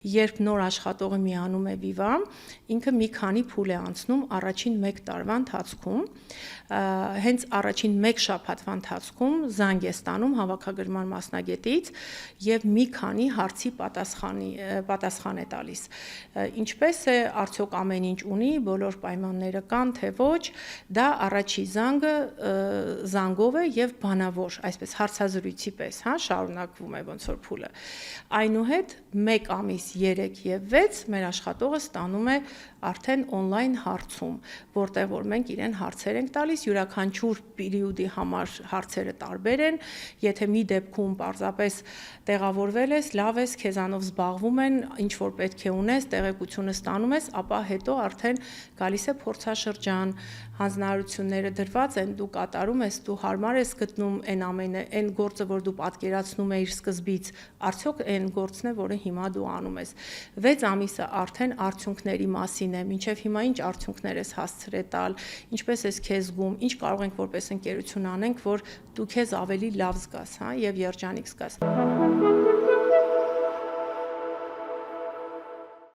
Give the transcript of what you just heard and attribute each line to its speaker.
Speaker 1: Երբ նոր աշխատողը միանում է Viva, ինքը մի քանի փուլ է անցնում առաջին 1 տարվա ընթացքում, հենց առաջին 1 շաբաթվա ընթացքում զանգ է ստանում հավաքագրման մասնագետից եւ մի քանի հարցի պատասխան է տալիս։ Ինչպես է, արդյոք ամեն ինչ ունի, բոլոր պայմանները կան, թե ոչ, դա առաջի զանգը զանգով է եւ բանավոր, այսպես հարցազրույցի պես, շարունակվում է ոնց որ փուլը։ Այնուհետ 1 ամիս 3 եւ 6 մեր աշխատողը ստանում է արդեն on-line հարցում, որտեղ որ մենք իրեն հարցեր ենք տալիս, յուրաքանչյուր պերիոդի համար հարցերը տարբեր են, եթե մի դեպքում պարզապես տեղավորվել ես, լավ ես, քեզանով զբաղվում են, ինչ որ պետք է ունես, տեղեկությունը ստանում ես, ապա հետո արդեն գալիս է փորձաշրջան, հանձնարարությունները դրված են, դու կատարում ես, դու հարմար ես գտնում այն գործը, որ դու պատկերացնում էիր սկզբից, արդյոք այն գործն է, որը հիմա դու անում ես։ 6 ամիսը արդեն արդյունքների մասին է, մինչև հիմա ինչ արդյունքներ ես հասցրել տալ, ինչպես ես քեզ զգում, ինչ կարող ենք որպես ընկերություն անենք, որ դու քեզ ավելի լավ զգաս, եւ երջանիկ զգաս։